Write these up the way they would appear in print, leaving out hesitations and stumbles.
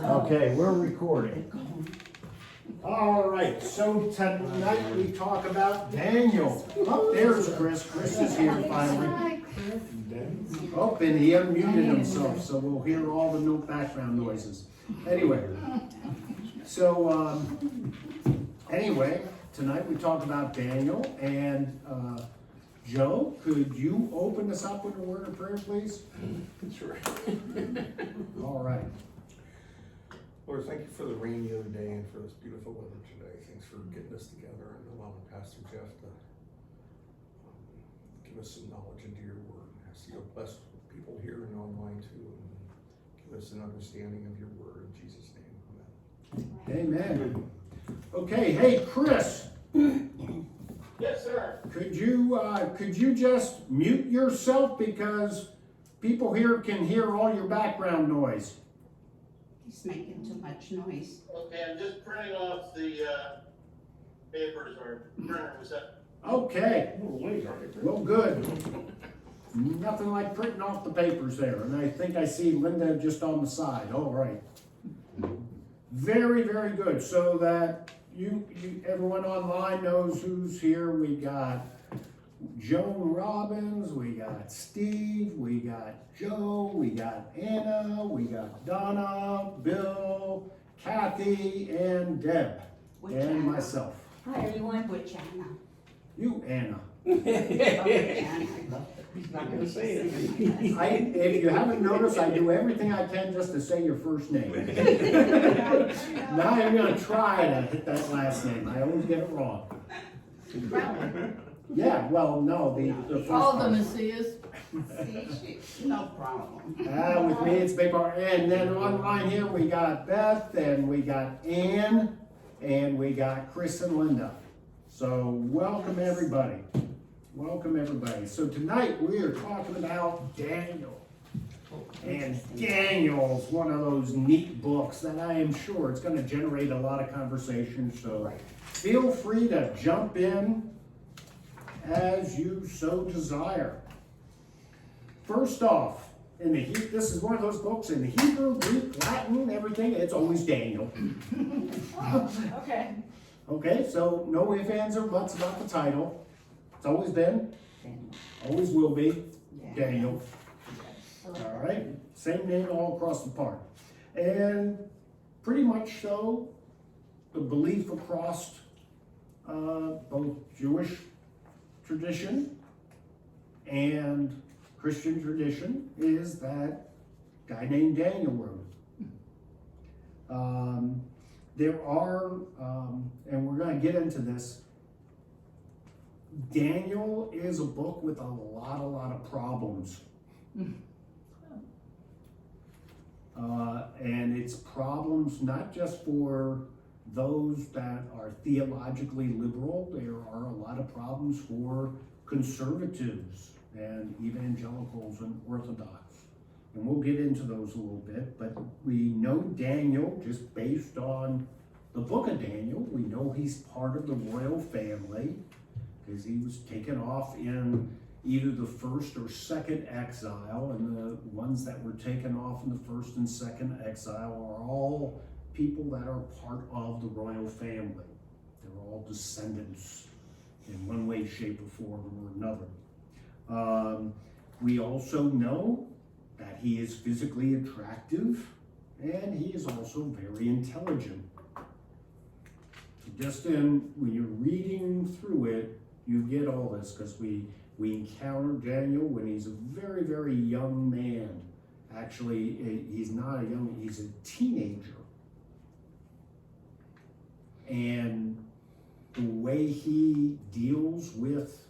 Okay, we're recording. All right, so tonight we talk about Daniel. Oh, there's Chris. Chris is here finally. Hi, Chris. Oh, and he unmuted himself, so we'll hear all the no background noises. Anyway, so tonight we talk about Daniel, and Joe, could you open us up with a word of prayer, please? Sure. All right. Lord, thank you for the rain the other day and for this beautiful weather today. Thanks for getting us together and allowing Pastor Jeff to give us some knowledge into your word. I ask you to bless people here and online too, and give us an understanding of your word in Jesus' name. Amen. Amen. Okay, hey, Chris. Yes, sir. Could you just mute yourself because people here can hear all your background noise? He's making too much noise. Okay, I'm just printing off the papers or printer was that. Okay, well, good. Nothing like printing off the papers there, and I think I see Linda just on the side. All right. Very, very good. So that everyone online knows who's here. We got Joan Robbins, we got Steve, we got Joe, we got Anna, we got Donna, Bill, Kathy, and Deb, Which and Anna? myself. Hi, everyone. Which Anna? You, Anna. Oh, which Anna? He's not gonna say it. If you haven't noticed, I do everything I can just to say your first name. Now I'm gonna try to hit that last name. I always get it wrong. Yeah, well, no, the first All the part. Messiahs. No problem. With me, it's Big Bar. And then online here, we got Beth, and we got Ann, and we got Chris and Linda. So welcome, everybody. Welcome, everybody. So tonight, we are talking about Daniel. And Daniel's one of those neat books that I am sure it's going to generate a lot of conversation. So feel free to jump in as you so desire. First off, this is one of those books in the Hebrew, Greek, Latin, everything. It's always Daniel. Okay. Okay, so no ifs, ands, or buts about the title. It's always been, always will be, Daniel. All right, same name all across the park. And pretty much so, the belief across both Jewish tradition and Christian tradition is that guy named Daniel wrote it. There are, and we're going to get into this, Daniel is a book with a lot of problems. And it's problems not just for those that are theologically liberal. There are a lot of problems for conservatives and evangelicals and Orthodox. And we'll get into those a little bit, but we know Daniel just based on the book of Daniel. We know he's part of the royal family because he was taken off in either the first or second exile, and the ones that were taken off in the first and second exile are all people that are part of the royal family. They're all descendants in one way, shape, or form or another. We also know that he is physically attractive, and he is also very intelligent. Just when you're reading through it, you get all this, because we encounter Daniel when he's a very, very young man. Actually, he's not a young, he's a teenager. And the way he deals with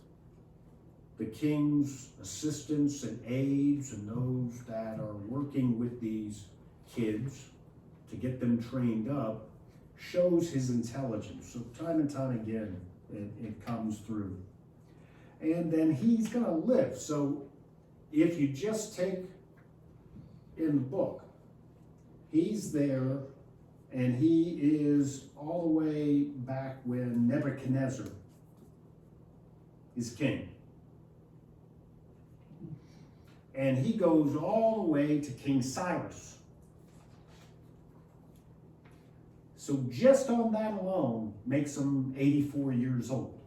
the king's assistants and aides and those that are working with these kids to get them trained up shows his intelligence. So time and time again, it comes through. And then he's going to live. So if you just take in the book, he's there, and he is all the way back when Nebuchadnezzar is king. And he goes all the way to King Cyrus. So just on that alone makes them 84 years old.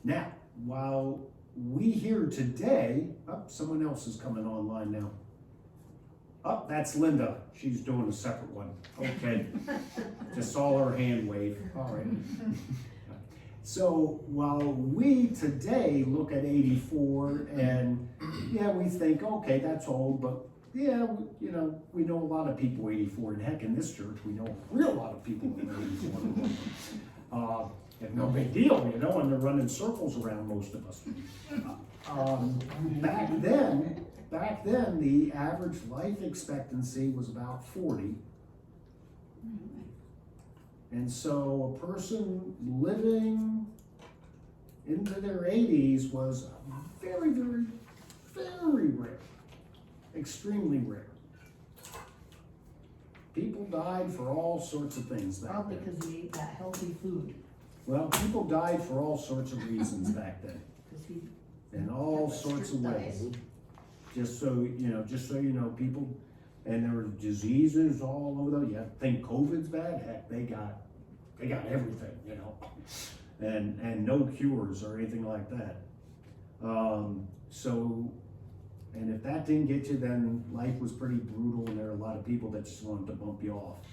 Now, while we here today, someone else is coming online now. That's Linda. She's doing a separate one. Okay. Just saw her hand wave. All right. So while we today look at 84 and yeah, we think, okay, that's old, but yeah, you know, we know a lot of people 84, and heck, in this church, we know a real lot of people that are 84. And no big deal, you know, and they're running circles around most of us. Back then, the average life expectancy was about 40. And so a person living into their 80s was very, very, very rare. Extremely rare. People died for all sorts of things back Probably then. because he ate that healthy food. Well, people died for all sorts of reasons back then, Because he, in all Yeah, sorts of strict ways. Just so you know, people, and there were diseases all over the, you think COVID's bad? Heck, they got everything, you know, and no cures or anything like that. And if that didn't get you, then life was pretty brutal, and there are a lot of people that just wanted to bump you off.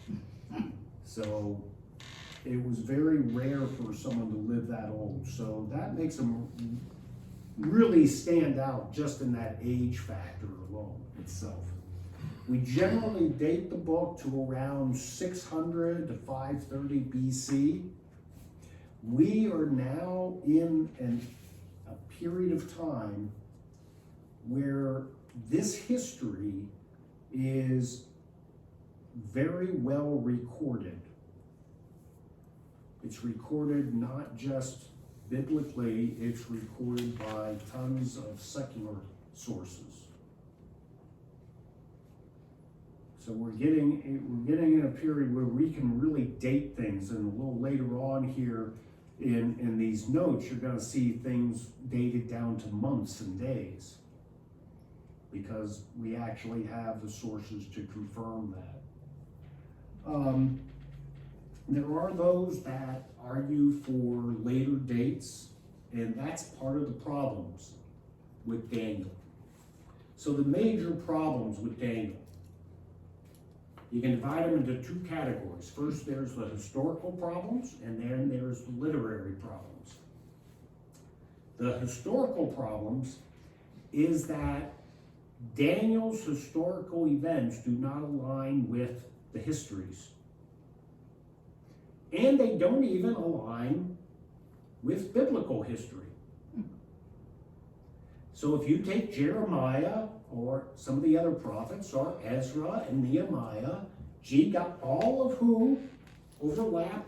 So it was very rare for someone to live that old. So that makes them really stand out just in that age factor alone itself. We generally date the book to around 600 to 530 BC. We are now in a period of time where this history is very well recorded. It's recorded not just biblically, it's recorded by tons of secular sources. So we're getting in a period where we can really date things, and a little later on here in these notes, you're gonna see things dated down to months and days, because we actually have the sources to confirm that. There are those that argue for later dates, and that's part of the problems with Daniel. So the major problems with Daniel, you can divide them into two categories. First, there's the historical problems, and then there's the literary problems. The historical problems is that Daniel's historical events do not align with the histories. And they don't even align with biblical history. So if you take Jeremiah or some of the other prophets, or Ezra and Nehemiah, all of who overlap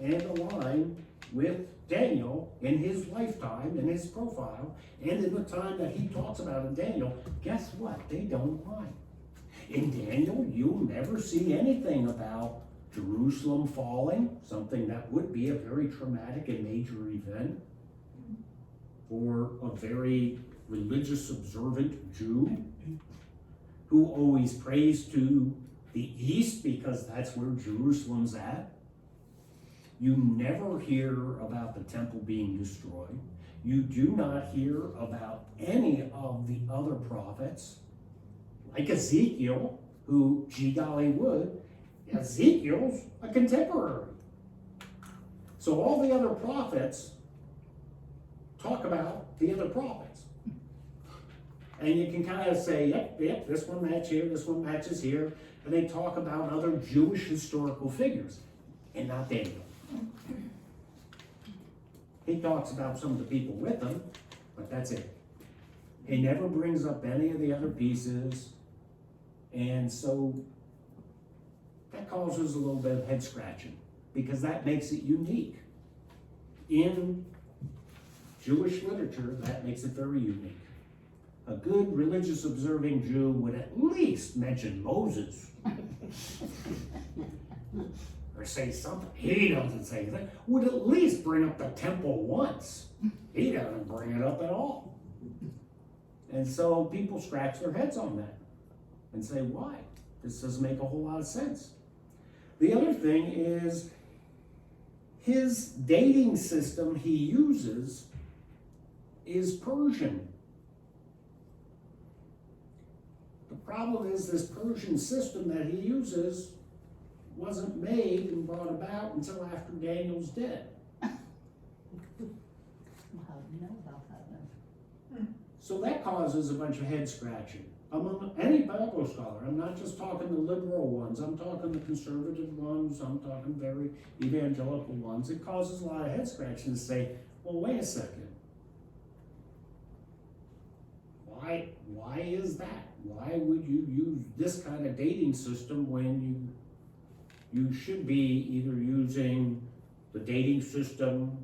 and align with Daniel in his lifetime, in his profile, and in the time that he talks about in Daniel, guess what? They don't align. In Daniel, you'll never see anything about Jerusalem falling, something that would be a very traumatic and major event for a very religious, observant Jew who always prays to the east because that's where Jerusalem's at. You never hear about the temple being destroyed. You do not hear about any of the other prophets, like Ezekiel, who, gee golly would, Ezekiel's a contemporary. So all the other prophets talk about the other prophets. And you can kind of say, yep, this one matches here, this one matches here. And they talk about other Jewish historical figures, and not Daniel. He talks about some of the people with him, but that's it. He never brings up any of the other pieces. And so that causes a little bit of head scratching, because that makes it unique. In Jewish literature, that makes it very unique. A good religious observing Jew would at least mention Moses. Or say something. He doesn't say that. Would at least bring up the temple once. He doesn't bring it up at all. And so people scratch their heads on that and say, why? This doesn't make a whole lot of sense. The other thing is his dating system he uses is Persian. The problem is this Persian system that he uses wasn't made and brought about until after Daniel's dead. Well, how do you know about that then? So that causes a bunch of head scratching among any Bible scholar. I'm not just talking the liberal ones, I'm talking the conservative ones, I'm talking very evangelical ones. It causes a lot of head scratching to say, well, wait a second. Why is that? Why would you use this kind of dating system when you should be either using the dating system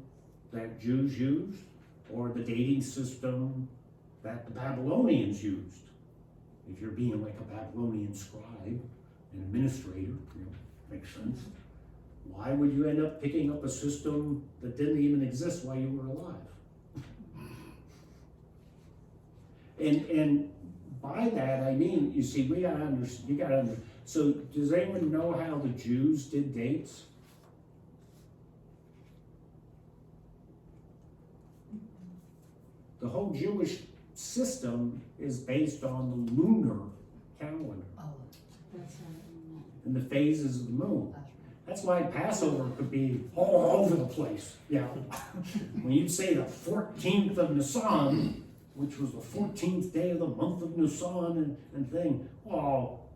that Jews used or the dating system that the Babylonians used? If you're being like a Babylonian scribe, an administrator, makes sense. Why would you end up picking up a system that didn't even exist while you were alive? And by that I mean, you see, so does anyone know how the Jews did dates? The whole Jewish system is based on the lunar calendar Oh, that's right. and the phases of the moon. That's right. That's why Passover could be all over the place. Yeah. When you'd say the 14th of Nisan, which was the 14th day of the month of Nisan and thing, well,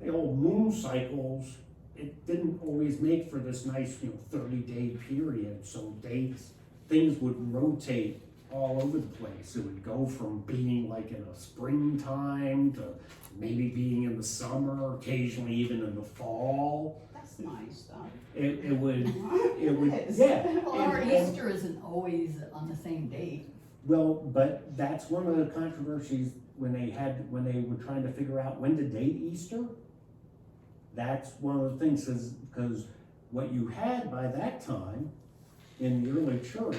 the old moon cycles, it didn't always make for this nice, 30-day period. So things would rotate all over the place. It would go from being like in a springtime to maybe being in the summer, occasionally even in the fall. That's nice though. It would, Yes. yeah. Well, our And- Easter isn't always on the same date. Well, but that's one of the controversies when they were trying to figure out when to date Easter. That's one of the things, because what you had by that time in the early church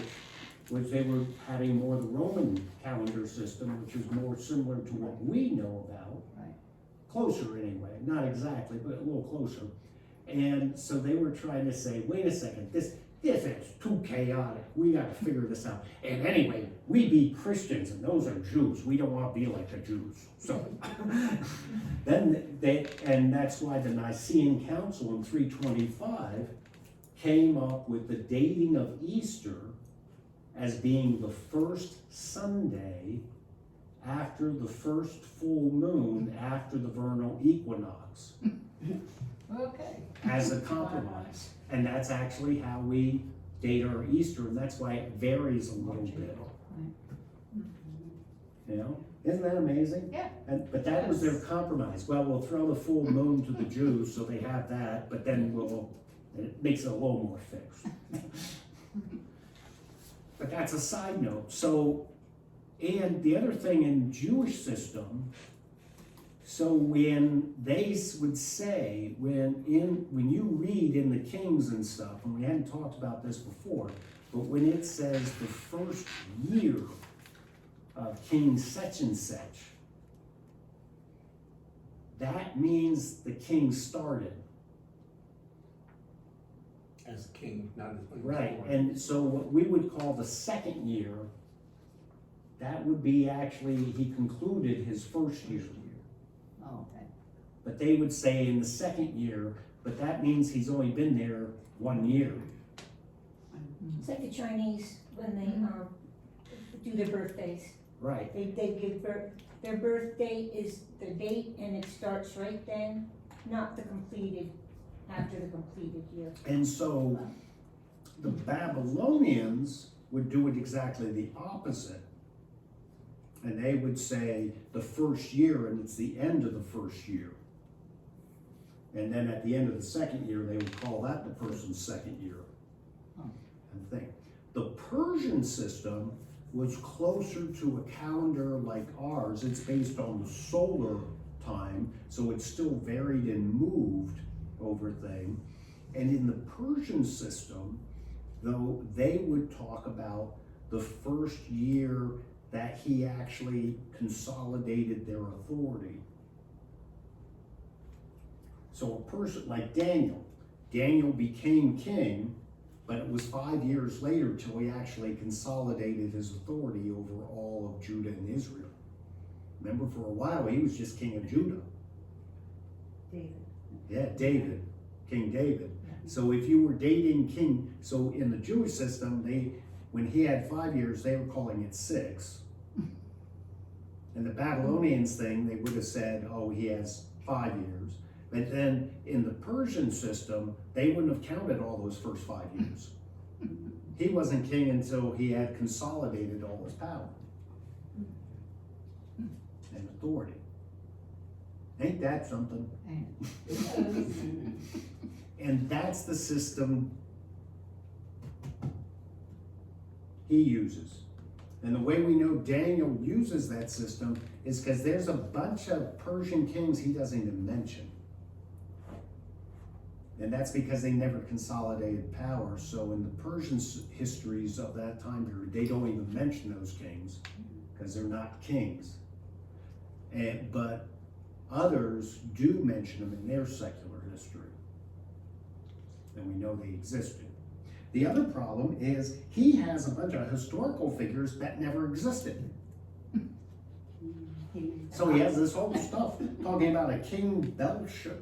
was they were having more the Roman calendar system, which is more similar to what we know about. Right. Closer anyway, not exactly, but a little closer. And so they were trying to say, wait a second, this is too chaotic. We gotta figure this out. And anyway, we be Christians and those are Jews. We don't wanna be like the Jews. So and that's why the Nicene Council in 325 came up with the dating of Easter as being the first Sunday after the first full moon after the vernal equinox. Okay. As a compromise. And that's actually how we date our Easter, and that's why it varies a little bit. Isn't that amazing? Yeah. But that was their compromise. Well, we'll throw the full moon to the Jews, so they have that, but then it makes it a little more fixed. But that's a side note. So, and the other thing in Jewish system, so when they would say, when you read in the Kings and stuff, and we hadn't talked about this before, but when it says the first year of King such and such, that means the king started. As king, not as. Right, and so what we would call the second year, that would be actually, he concluded his first year. Oh, okay. But they would say in the second year, but that means he's only been there 1 year. It's like the Chinese, when they do their birthdays. Right, They give birth, their birth date is the date and it starts right then, not the completed, after the completed year. and so the Babylonians would do it exactly the opposite. And they would say the first year, and it's the end of the first year. And then at the end of the second year, they would call that the person's second year. And think. The Persian system was closer to a calendar like ours. It's based on the solar time, so it's still varied and moved over thing. And in the Persian system, though, they would talk about the first year that he actually consolidated their authority. So a person like Daniel, Daniel became king, but it was 5 years later till he actually consolidated his authority over all of Judah and Israel. Remember, for a while he was just king of Judah. David. Yeah, David, King David. So if you were dating king, so in the Jewish system, when he had 5 years, they were calling it 6. And the Babylonians thing, they would have said, oh, he has 5 years. But then in the Persian system, they wouldn't have counted all those first 5 years. He wasn't king until he had consolidated all his power and authority. Ain't that something? And that's the system he uses. And the way we know Daniel uses that system is because there's a bunch of Persian kings he doesn't even mention. And that's because they never consolidated power. So in the Persian histories of that time period, they don't even mention those kings because they're not kings. But others do mention them in their secular history. And we know they existed. The other problem is he has a bunch of historical figures that never existed. So he has this whole stuff talking about a King Belshazzar,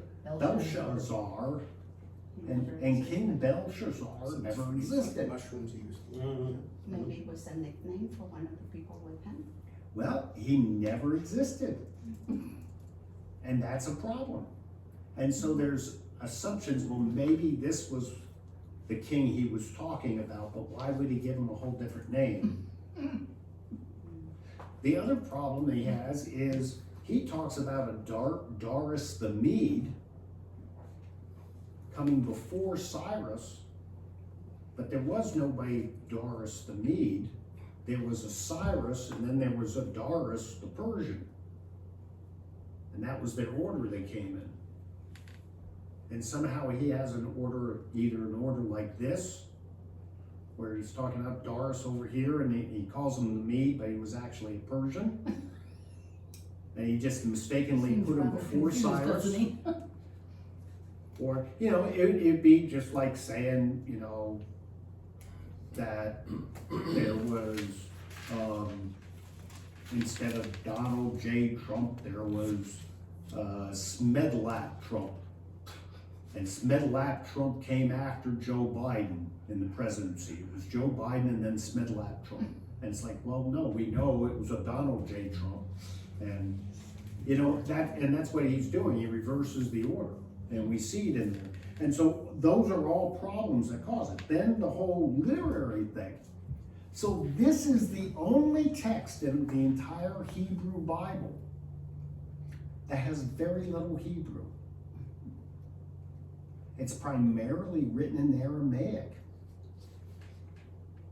and King Belshazzar never existed. Mushrooms he used. Maybe it was a nickname for one of the people with him. Well, he never existed. And that's a problem. And so there's assumptions, well, maybe this was the king he was talking about, but why would he give him a whole different name? The other problem he has is he talks about a Darius the Mede coming before Cyrus, but there was nobody Darius the Mede. There was a Cyrus, and then there was a Darius the Persian. And that was their order they came in. And somehow he has an order, either an order like this, where he's talking about Darius over here, and he calls him the Mede, but he was actually a Persian. And he just mistakenly put him before Cyrus. Or, it'd be just like saying, that there was, instead of Donald J. Trump, there was Smedlap Trump. And Smedlap Trump came after Joe Biden in the presidency. It was Joe Biden and then Smedlap Trump. And it's like, well, no, we know it was a Donald J. Trump. And, that's what he's doing. He reverses the order. And we see it in there. And so those are all problems that cause it. Then the whole literary thing. So this is the only text in the entire Hebrew Bible that has very little Hebrew. It's primarily written in Aramaic.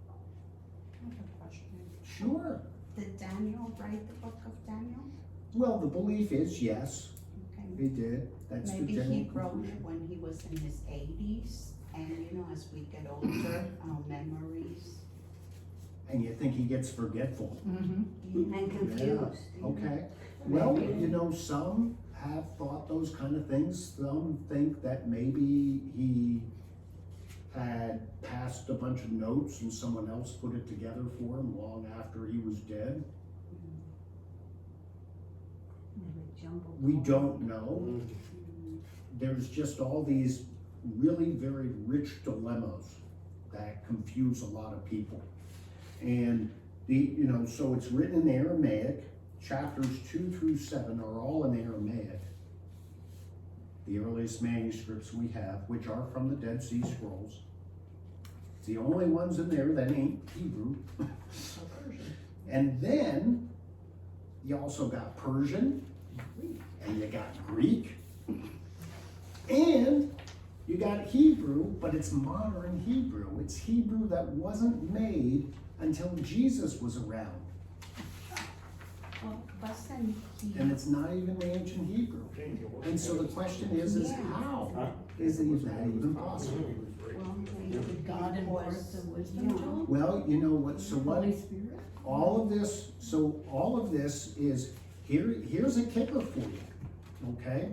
I have a question. Sure. Did Daniel write the book of Daniel? Well, the belief is yes, Okay. he did. That's Maybe the general he wrote conclusion. it when he was in his 80s, and as we get older, our memories. And you think he gets forgetful. Mm-hmm. And confused. Okay. Well, some have thought those kind of things. Some think that maybe he had passed a bunch of notes and someone else put it together for him long after he was dead. We don't know. There's just all these really very rich dilemmas that confuse a lot of people. And so it's written in Aramaic. Chapters 2 through 7 are all in Aramaic. The earliest manuscripts we have, which are from the Dead Sea Scrolls. It's the only ones in there that ain't Hebrew. And then you also got Persian, and you got Greek, and you got Hebrew, but it's modern Hebrew. It's Hebrew that wasn't made until Jesus was around. Well, wasn't he? And it's not even ancient Hebrew. And so the question is how is that even possible? Well, Did God impart the wisdom to him? Well, you know what, so what, Holy Spirit? all of this is, here's a kicker for you, okay?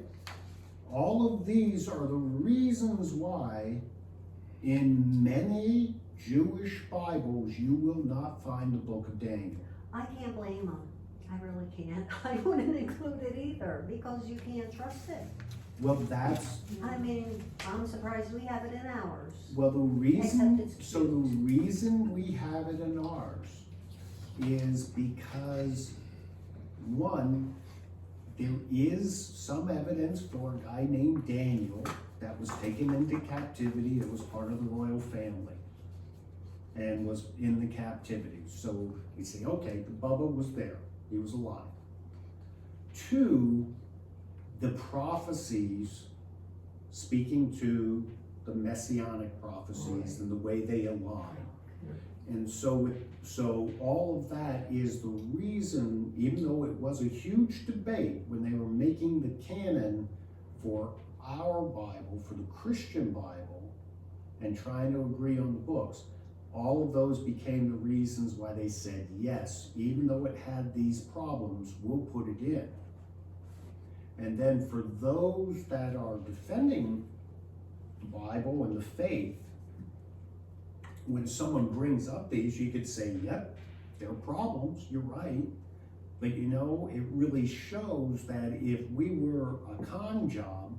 All of these are the reasons why in many Jewish Bibles you will not find the book of Daniel. I can't blame them. I really can't. I wouldn't include it either because you can't trust it. Well, that's, I mean, I'm surprised we have it in ours. well, the reason, Except it's so the reason we have it in ours is because, one, there is some evidence for a guy named Daniel that was taken into captivity, that was part of the royal family and was in the captivity. So we say, okay, the Bubba was there, he was alive. Two, the prophecies speaking to the messianic prophecies and the way they align. And so all of that is the reason, even though it was a huge debate when they were making the canon for our Bible, for the Christian Bible, and trying to agree on the books, all of those became the reasons why they said, yes, even though it had these problems, we'll put it in. And then for those that are defending the Bible and the faith, when someone brings up these, you could say, yep, there are problems, you're right. But you know, it really shows that if we were a con job,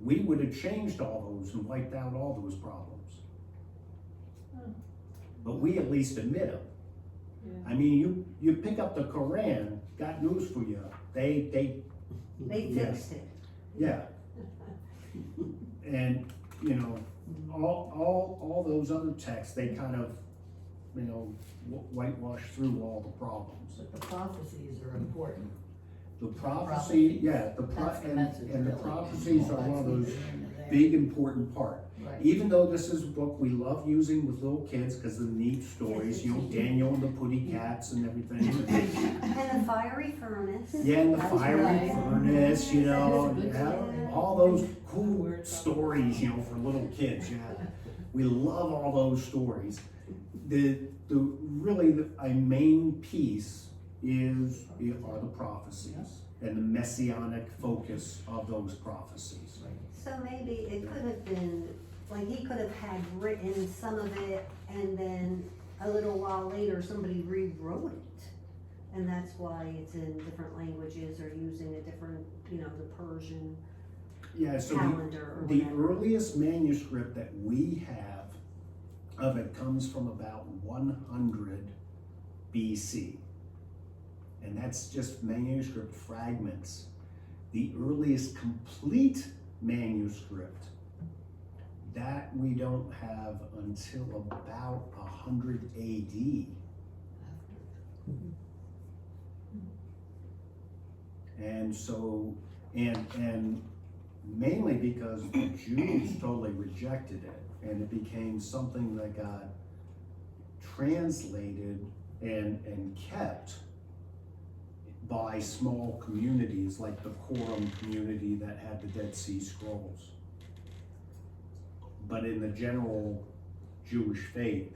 we would have changed all those and wiped out all those problems. But we at least admit them. I mean, you pick up the Quran, got news for you. They Fixed it. yeah. And, you know, all those other texts, they kind of, you know, whitewash through all the problems. But the prophecies are important. The prophecy, yeah, That's the message, and the really. prophecies are one of those That's the end of that. big important part. Right. Even though this is a book we love using with little kids because of the neat stories, you know, Daniel and the Putty Cats and everything. And the fiery furnace. Yeah, and the That's fiery right. furnace, you know, That is a good yeah, story. all those cool stories, you know, for little kids, yeah. We love all those stories. A main piece are the prophecies and the messianic focus of those prophecies. So maybe it could have been, like he could have had written some of it and then a little while later somebody rewrote it. And that's why it's in different languages or using a different, you know, the Persian Yeah, so calendar or the whatever. earliest manuscript that we have of it comes from about 100 BC. And that's just manuscript fragments. The earliest complete manuscript, that we don't have until about 100 AD. And so, and mainly because the Jews totally rejected it, and it became something that got translated and kept by small communities like the Qumran community that had the Dead Sea Scrolls. But in the general Jewish faith,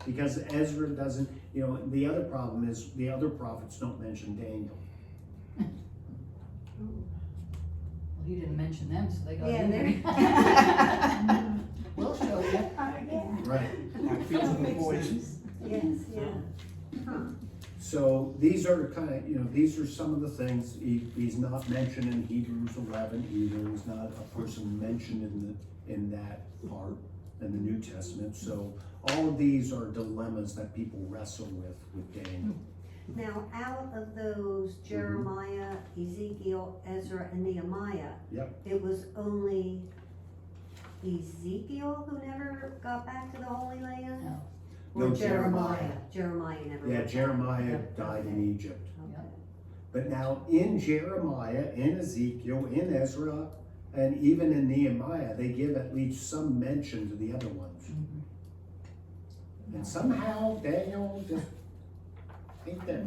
because Ezra doesn't, you know, the other problem is the other prophets don't mention Daniel. Well, he didn't mention them, so they got Yeah, in there. We'll show you. Right. Yes, yeah. Huh. So these are kind of, you know, these are some of the things, he's not mentioned in Hebrews 11 either, he's not a person mentioned in that part in the New Testament. So all of these are dilemmas that people wrestle with Daniel. Now, out of those Jeremiah, Ezekiel, Ezra, and Nehemiah, Yep. it was only Ezekiel who never got back to the Holy Land? No. Or No, Jeremiah? Jeremiah never Yeah, went back. Jeremiah died in Egypt. Okay. But now in Jeremiah, in Ezekiel, in Ezra, and even in Nehemiah, they give at least some mention to the other ones. And somehow Daniel just ain't there.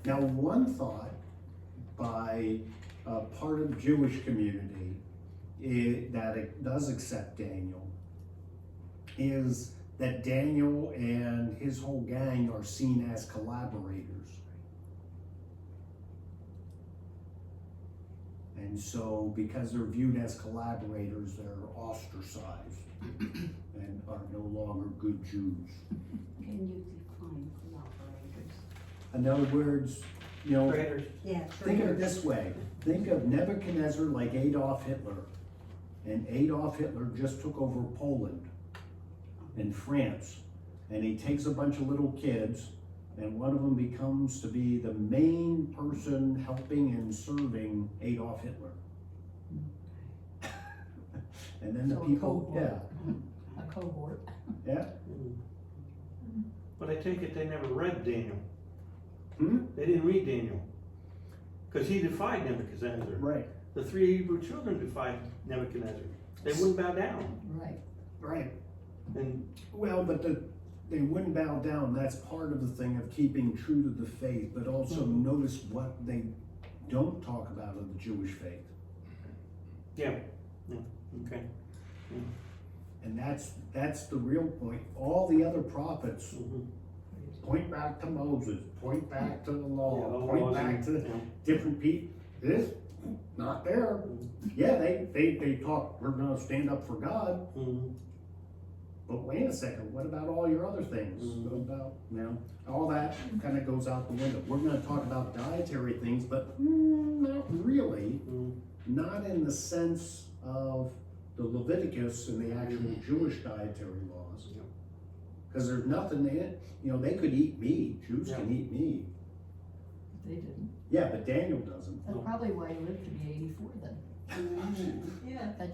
Now, one thought by part of the Jewish community that it does accept Daniel is that Daniel and his whole gang are seen as collaborators. And so because they're viewed as collaborators, they're ostracized and are no longer good Jews. Can you define collaborators? In other words, you know, Traitors. Yeah, think of it traitors. this way. Think of Nebuchadnezzar like Adolf Hitler. And Adolf Hitler just took over Poland and France. And he takes a bunch of little kids, and one of them becomes to be the main person helping and serving Adolf Hitler. And then the So a people, cohort. yeah, A cohort. yeah. But I take it they never read Daniel. Hmm? They didn't read Daniel. Because he defied Nebuchadnezzar. Right, The 3 Hebrew children defied Nebuchadnezzar. They wouldn't bow down. Right. right. And Well, but they wouldn't bow down. That's part of the thing of keeping true to the faith, but also notice what they don't talk about of the Jewish faith. okay. And that's the real point. All the other prophets Mhm. point back to Moses, point back to the Yeah, law, the point laws back and- to yeah. different people. This, not there. Yeah, they talk, we're gonna stand up for God, Mhm. but wait a second, what about all your other things? What about, you know, all that kind of goes out the window. We're gonna talk about dietary things, but not really. Mhm. Not in the sense of the Leviticus and the actual Jewish dietary laws. Yeah. Because there's nothing in it, you know, they could eat meat, Jews can eat meat. They didn't. Yeah, but Daniel doesn't. That's probably why he lived to be 84 then. Yeah.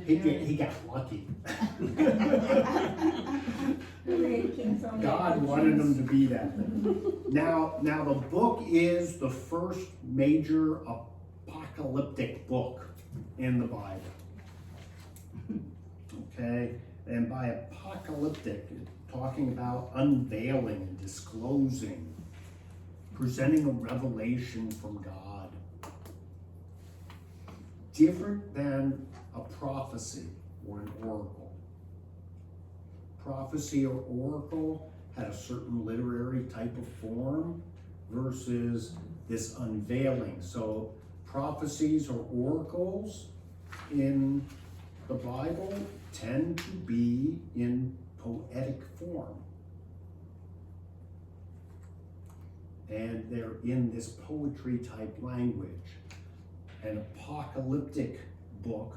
He got lucky. Kings only God have wanted Jews. him to be that. Now the book is the first major apocalyptic book in the Bible. Okay, and by apocalyptic, talking about unveiling and disclosing, presenting a revelation from God. Different than a prophecy or an oracle. Prophecy or oracle had a certain literary type of form versus this unveiling. So prophecies or oracles in the Bible tend to be in poetic form. And they're in this poetry type language. An apocalyptic book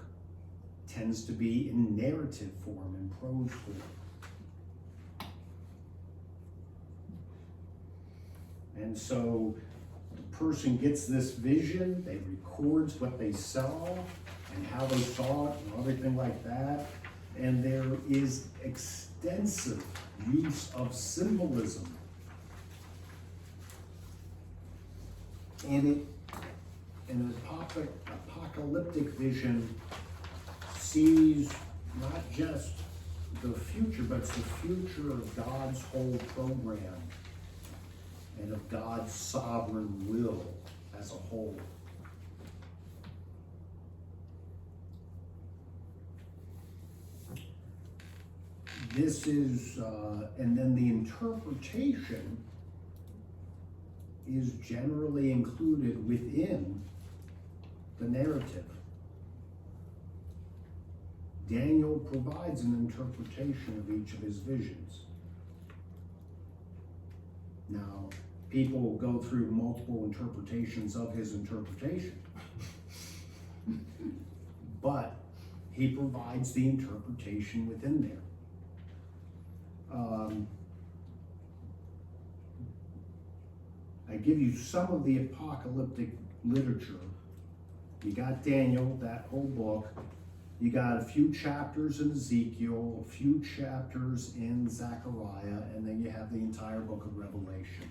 tends to be in narrative form and prose form. And so the person gets this vision, they records what they saw and how they saw it and everything like that. And there is extensive use of symbolism. And an apocalyptic vision sees not just the future, but it's the future of God's whole program and of God's sovereign will as a whole. This is, and then the interpretation is generally included within the narrative. Daniel provides an interpretation of each of his visions. Now, people will go through multiple interpretations of his interpretation. But he provides the interpretation within there. I give you some of the apocalyptic literature. You got Daniel, that whole book. You got a few chapters in Ezekiel, a few chapters in Zechariah, and then you have the entire book of Revelation.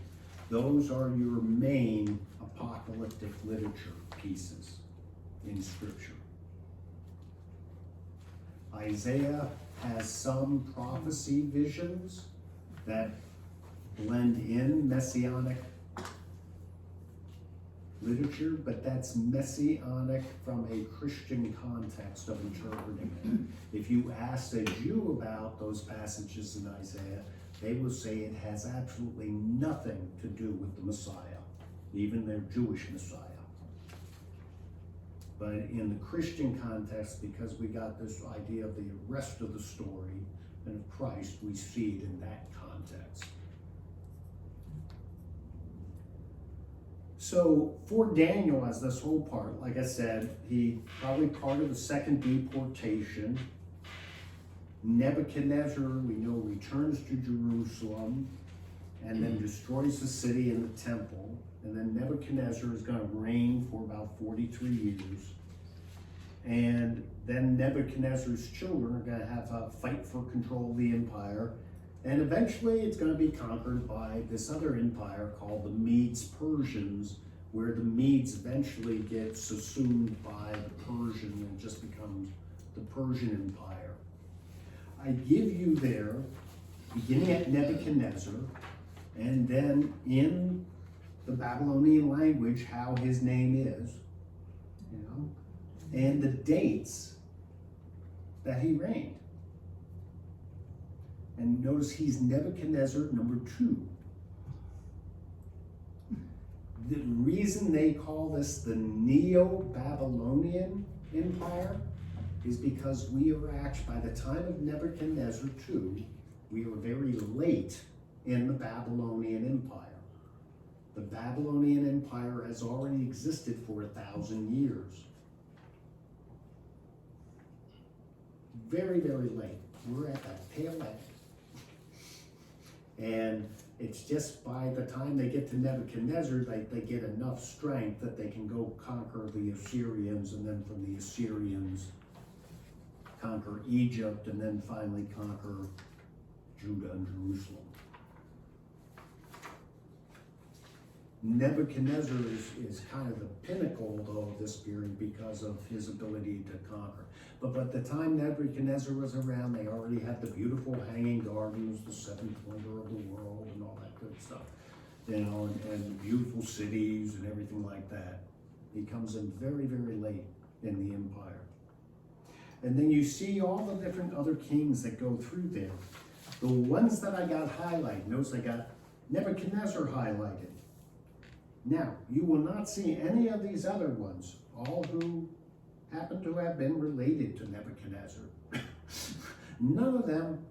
Those are your main apocalyptic literature pieces in Scripture. Isaiah has some prophecy visions that blend in messianic literature, but that's messianic from a Christian context of interpreting it. If you ask a Jew about those passages in Isaiah, they will say it has absolutely nothing to do with the Messiah, even their Jewish Messiah. But in the Christian context, because we got this idea of the rest of the story and of Christ, we see it in that context. So for Daniel, as this whole part, like I said, he probably part of the second deportation. Nebuchadnezzar, we know, returns to Jerusalem and then destroys the city and the temple. And then Nebuchadnezzar is going to reign for about 43 years. And then Nebuchadnezzar's children are going to have a fight for control of the empire. And eventually it's going to be conquered by this other empire called the Medes-Persians, where the Medes eventually get subsumed by the Persian and just becomes the Persian Empire. I give you there, beginning at Nebuchadnezzar, and then in the Babylonian language, how his name is, you know, and the dates that he reigned. And notice he's Nebuchadnezzar number 2. The reason they call this the Neo-Babylonian Empire is because we are actually, by the time of Nebuchadnezzar II, we are very late in the Babylonian Empire. The Babylonian Empire has already existed for 1,000 years. Very, very late. We're at that tail end. And it's just by the time they get to Nebuchadnezzar, they get enough strength that they can go conquer the Assyrians, and then from the Assyrians conquer Egypt, and then finally conquer Judah and Jerusalem. Nebuchadnezzar is kind of the pinnacle, though, of this period because of his ability to conquer. But by the time Nebuchadnezzar was around, they already had the beautiful hanging gardens, the seventh wonder of the world, and all that good stuff. You know, and the beautiful cities and everything like that. He comes in very, very late in the empire. And then you see all the different other kings that go through there. The ones that I got highlighted, notice I got Nebuchadnezzar highlighted. Now, you will not see any of these other ones, all who happen to have been related to Nebuchadnezzar. None of them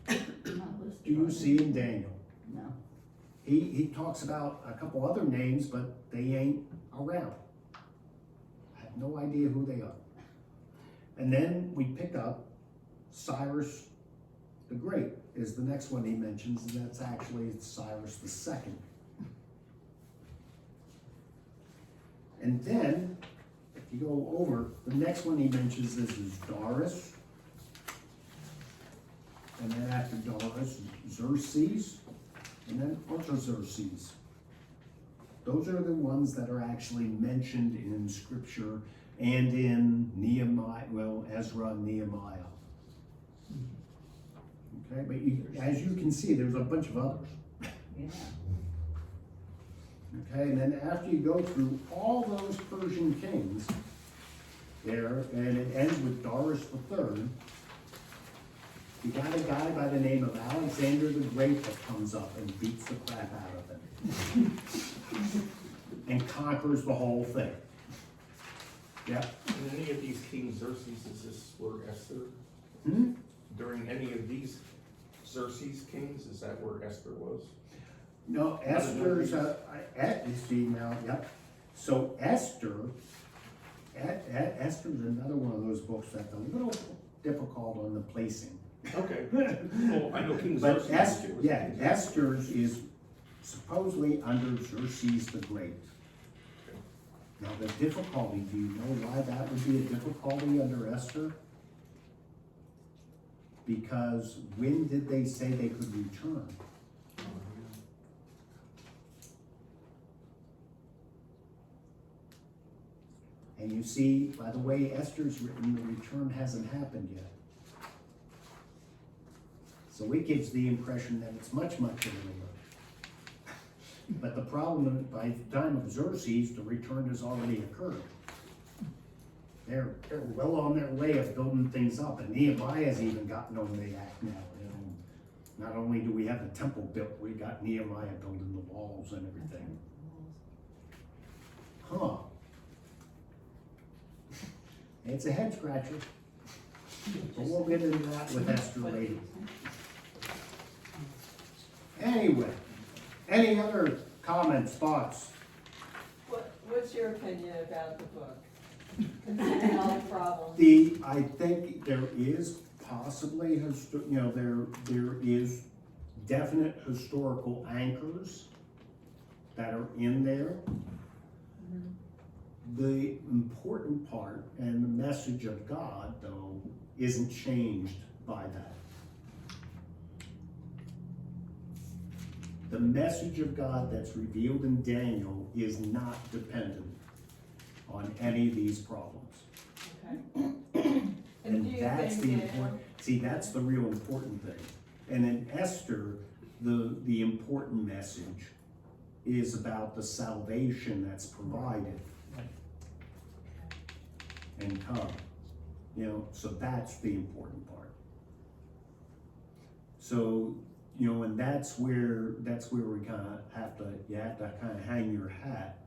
Not listed do you on see it. in Daniel. No. He talks about a couple other names, but they ain't around. I have no idea who they are. And then we pick up Cyrus the Great is the next one he mentions, and that's actually Cyrus the Second. And then, if you go over, the next one he mentions is Darius. And then after Darius, Xerxes, and then Artaxerxes. Those are the ones that are actually mentioned in Scripture and in Nehemiah, well, Ezra and Nehemiah. Okay, but as you can see, there's a bunch of others. Yeah. Okay, and then after you go through all those Persian kings there, and it ends with Darius III, you got a guy by the name of Alexander the Great that comes up and beats the crap out of him. And conquers the whole thing. Yep. In any of these kings, Xerxes, is this where Esther? During any of these Xerxes kings, is that where Esther was? No, Esther's, you see now, yep. So Esther's another one of those books that's a little difficult on the placing. Okay. Well, I know King But Xerxes. Esther, yeah, Esther's is supposedly under Xerxes the Great. Now the difficulty, do you know why that would be a difficulty under Esther? Because when did they say they could return? And you see, by the way Esther's written, the return hasn't happened yet. So it gives the impression that it's much, much earlier. But the problem is, by the time of Xerxes, the return has already occurred. They're well on their way of building things up, and Nehemiah's even gotten on the act now. You know, not only do we have the temple built, we got Nehemiah building the walls and everything. Huh. It's a head scratcher, but we'll get into that with Esther later. Anyway, any other comments, thoughts? What's your opinion about the book? Considering all the problems. I think there is possibly, there is definite historical anchors that are in there. The important part and the message of God, though, isn't changed by that. The message of God that's revealed in Daniel is not dependent on any of these problems. Okay. And do you that's think the that- important, see, that's the real important thing. And in Esther, the important message is about the salvation that's provided and come. So that's the important part. So, and that's where we you have to kind of hang your hat,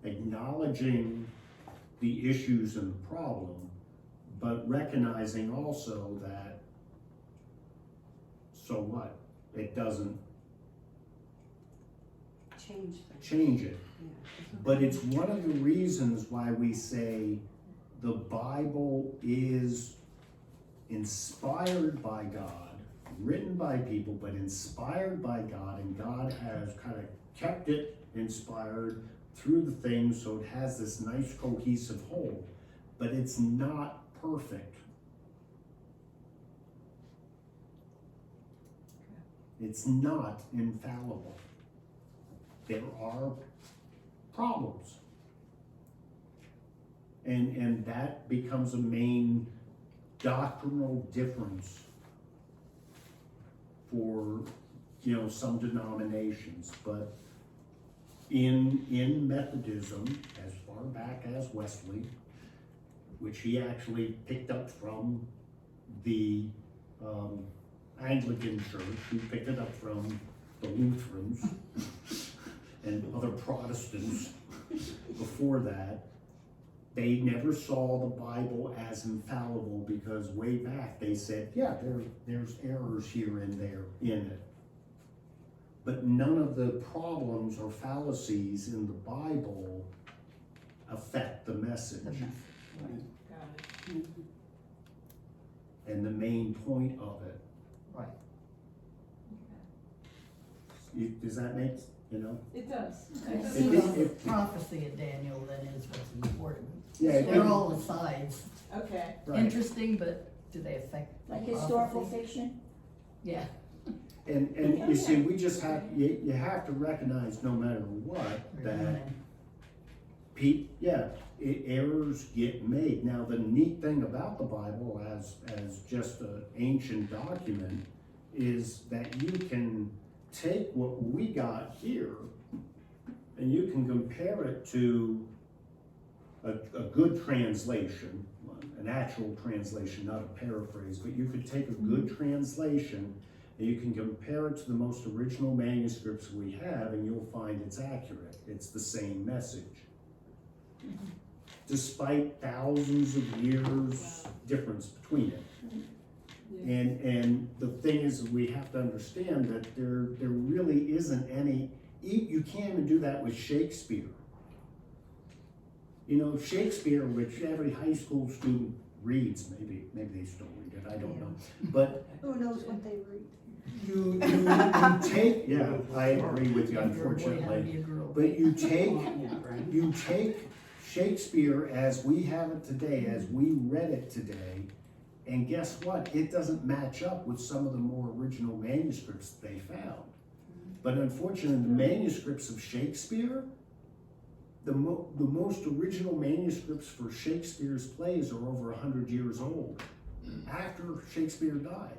acknowledging the issues and the problem, but recognizing also that, so what? It doesn't change it. But it's one of the reasons why we say the Bible is inspired by God, written by people, but inspired by God, and God has kind of kept it inspired through the things, so it has this nice cohesive whole, but it's not perfect. It's not infallible. There are problems. And that becomes a main doctrinal difference for, some denominations. But in Methodism, as far back as Wesley, which he actually picked up from the Anglican Church, who picked it up from the Lutherans and other Protestants before that, they never saw the Bible as infallible because way back they said, yeah, there's errors here and there in it. But none of the problems or fallacies in the Bible affect the message. Got it. And the main point of it. Right. Does that make, It does. I It see does. how the prophecy of Daniel then is what's important. Yeah, They're all the sides. Okay. right. Interesting, but do they affect? Like the historical prophecy? fiction? Yeah. And you see, we just have, you have to recognize no matter what, that errors get made. Now, the neat thing about the Bible as just an ancient document is that you can take what we got here and you can compare it to a good translation, an actual translation, not a paraphrase, but you could take a good translation and you can compare it to the most original manuscripts we have and you'll find it's accurate. It's the same message. Despite thousands of years difference between it. And the thing is, we have to understand that there really isn't any, you can't even do that with Shakespeare. Shakespeare, which every high school student reads, maybe they still read it, I don't know. But Who knows what they read? you take, yeah, I agree with you, unfortunately. But you take Shakespeare as we have it today, as we read it today, and guess what? It doesn't match up with some of the more original manuscripts they found. But unfortunately, the manuscripts of Shakespeare, the most original manuscripts for Shakespeare's plays are over 100 years old, after Shakespeare died.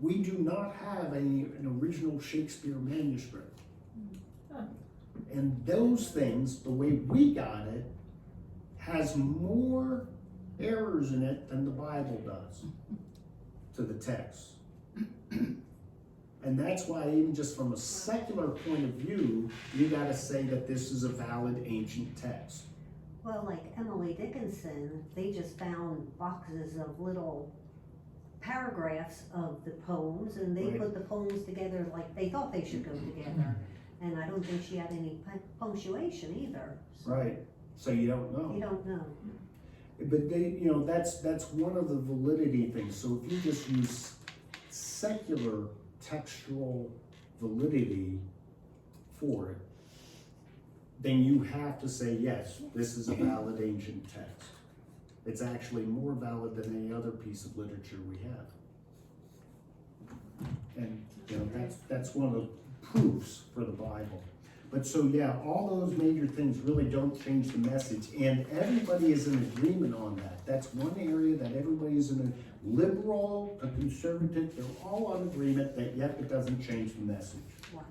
We do not have an original Shakespeare manuscript. And those things, the way we got it, has more errors in it than the Bible does to the text. And that's why, even just from a secular point of view, you gotta say that this is a valid ancient text. Well, like Emily Dickinson, they just found boxes of little paragraphs of the poems, and they Right. put the poems together like they thought they should go together. And I don't think she had any punctuation either. So Right, so you don't know. you don't know. But they, that's one of the validity things. So if you just use secular textual validity for it, then you have to say, yes, this is a valid ancient text. It's actually more valid than any other piece of literature we have. And, that's one of the proofs for the Bible. But so, yeah, all those major things really don't change the message, and everybody is in agreement on that. That's one area that everybody is in a liberal, a conservative, they're all on agreement that yet it doesn't change the message. Wow,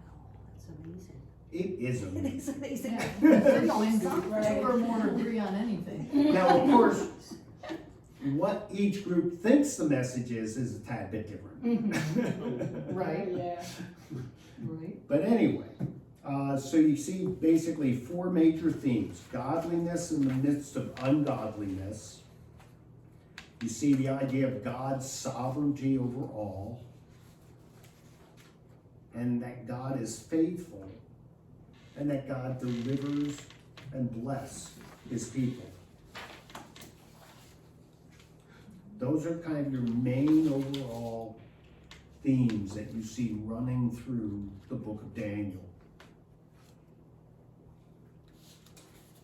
that's amazing. It is It amazing. is amazing. Yeah. There's When something. two or more agree on anything. Now, of course, what each group thinks the message is a tad bit different. Right. Yeah. Right. But anyway, so you see basically four major themes: godliness in the midst of ungodliness. You see the idea of God's sovereignty over all, and that God is faithful, and that God delivers and blesses his people. Those are kind of your main overall themes that you see running through the book of Daniel.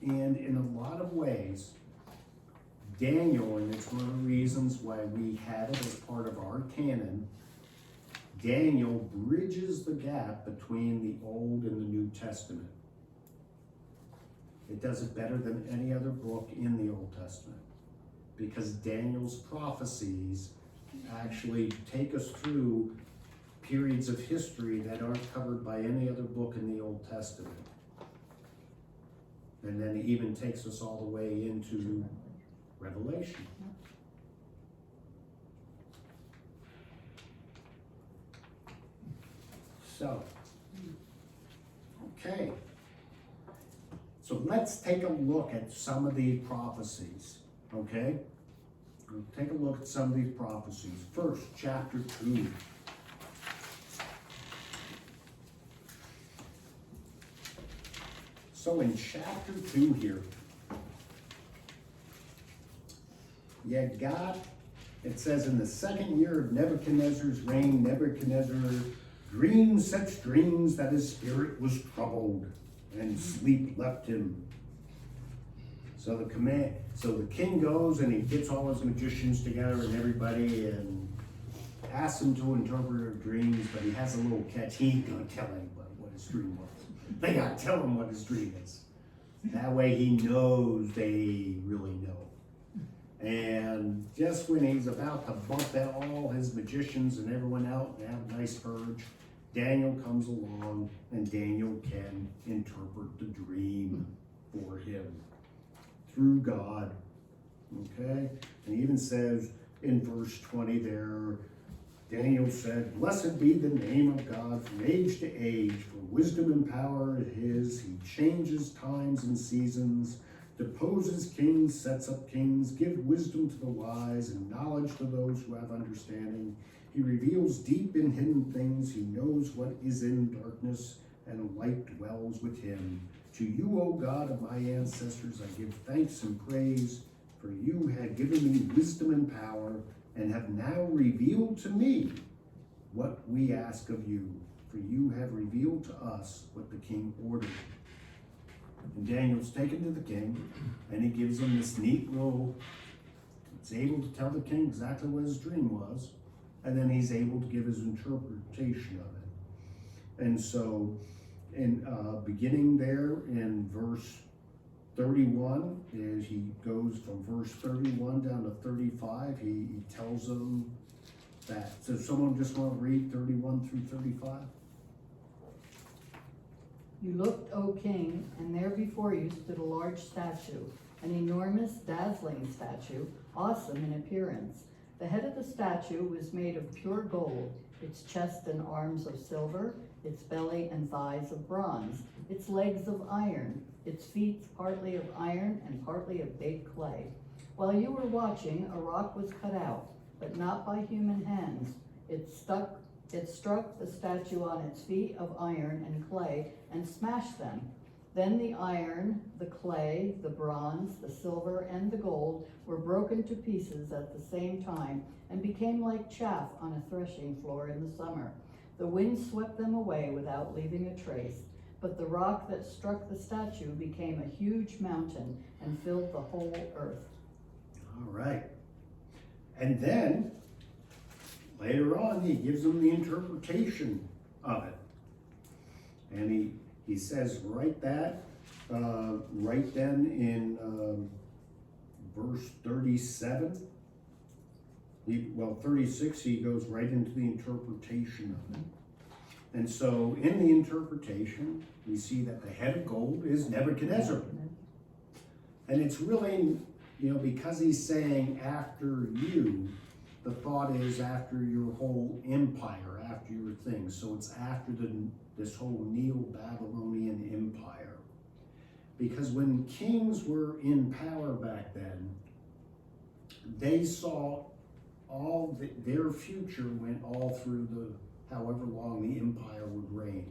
And in a lot of ways, Daniel, and it's one of the reasons why we have it as part of our canon, Daniel bridges the gap between the Old and the New Testament. It does it better than any other book in the Old Testament, because Daniel's prophecies actually take us through periods of history that aren't covered by any other book in the Old Testament. And then it even takes us all the way into Revelation. So, okay. So let's take a look at some of these prophecies, okay? We'll take a look at some of these prophecies. First, chapter 2. So in chapter 2 here, it says, in the second year of Nebuchadnezzar's reign, Nebuchadnezzar dreamed such dreams that his spirit was troubled, and sleep left him. So the king goes and he gets all his magicians together and everybody and asks them to interpret dreams, but he has a little catch. He ain't gonna tell anybody what his dream was. They gotta tell him what his dream is. That way he knows they really know. And just when he's about to bump out all his magicians and everyone out and have a nice purge, Daniel comes along, and Daniel can interpret the dream for him through God. Okay? And he even says in verse 20 there, Daniel said, "Blessed be the name of God from age to age, for wisdom and power is his. He changes times and seasons, deposes kings, sets up kings, gives wisdom to the wise and knowledge to those who have understanding. He reveals deep and hidden things. He knows what is in darkness, and light dwells with him. To you, O God of my ancestors, I give thanks and praise, for you have given me wisdom and power, and have now revealed to me what we ask of you. For you have revealed to us what the king ordered." And Daniel's taken to the king, and he gives him this neat little, it's able to tell the king exactly what his dream was, and then he's able to give his interpretation of it. And so, beginning there in verse 31, is he goes from verse 31 down to 35. He tells them that. So someone just want to read 31 through 35? You looked, O king, and there before you stood a large statue, an enormous, dazzling statue, awesome in appearance. The head of the statue was made of pure gold, its chest and arms of silver, its belly and thighs of bronze, its legs of iron, its feet partly of iron and partly of baked clay. While you were watching, a rock was cut out, but not by human hands. It struck the statue on its feet of iron and clay and smashed them. Then the iron, the clay, the bronze, the silver, and the gold were broken to pieces at the same time and became like chaff on a threshing floor in the summer. The wind swept them away without leaving a trace, but the rock that struck the statue became a huge mountain and filled the whole earth. All right. And then, later on, he gives them the interpretation of it. And he says right then in verse 37, 36, he goes right into the interpretation of it. And so in the interpretation, we see that the head of gold is Nebuchadnezzar. And it's really, because he's saying after you, the thought is after your whole empire, after your things. So it's after this whole Neo-Babylonian empire. Because when kings were in power back then, they saw their future went all through however long the empire would reign.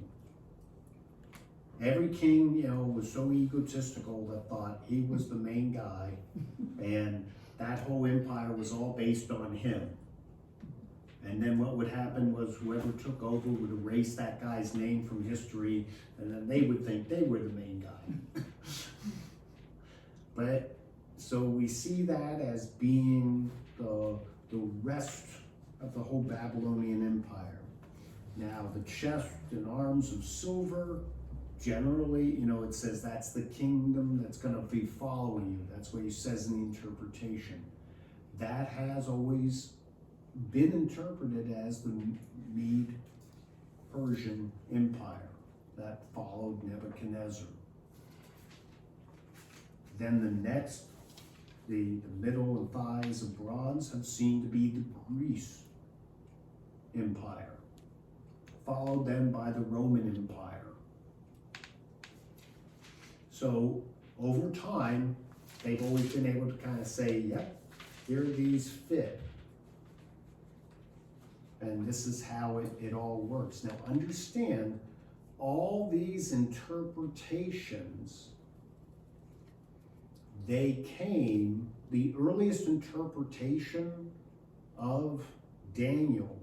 Every king, was so egotistical that thought he was the main guy, and that whole empire was all based on him. And then what would happen was whoever took over would erase that guy's name from history, and then they would think they were the main guy. But, so we see that as being the rest of the whole Babylonian Empire. Now, the chest and arms of silver, generally, it says that's the kingdom that's going to be following you. That's what he says in the interpretation. That has always been interpreted as the Mede-Persian Empire that followed Nebuchadnezzar. Then the next, the middle and thighs of bronze have seemed to be the Greece Empire, followed then by the Roman Empire. So over time, they've always been able to kind of say, yep, here these fit. And this is how it all works. Now understand, all these interpretations, the earliest interpretation of Daniel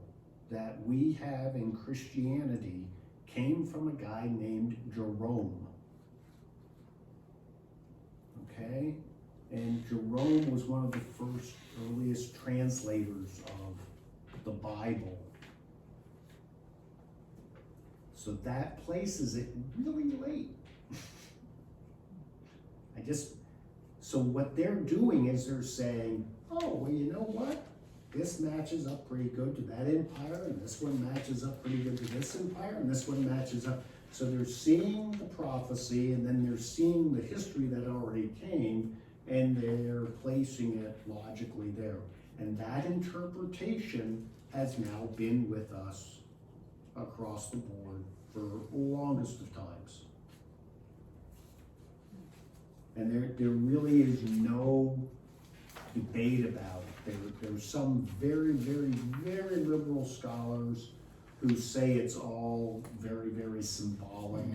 that we have in Christianity came from a guy named Jerome. Okay? And Jerome was one of the first earliest translators of the Bible. So that places it really late. So what they're doing is they're saying, oh, well, you know what? This matches up pretty good to that empire, and this one matches up pretty good to this empire, and this one matches up. So they're seeing the prophecy, and then they're seeing the history that already came, and they're placing it logically there. And that interpretation has now been with us across the board for the longest of times. And there really is no debate about it. There's some very, very, very liberal scholars who say it's all very, very symbolic,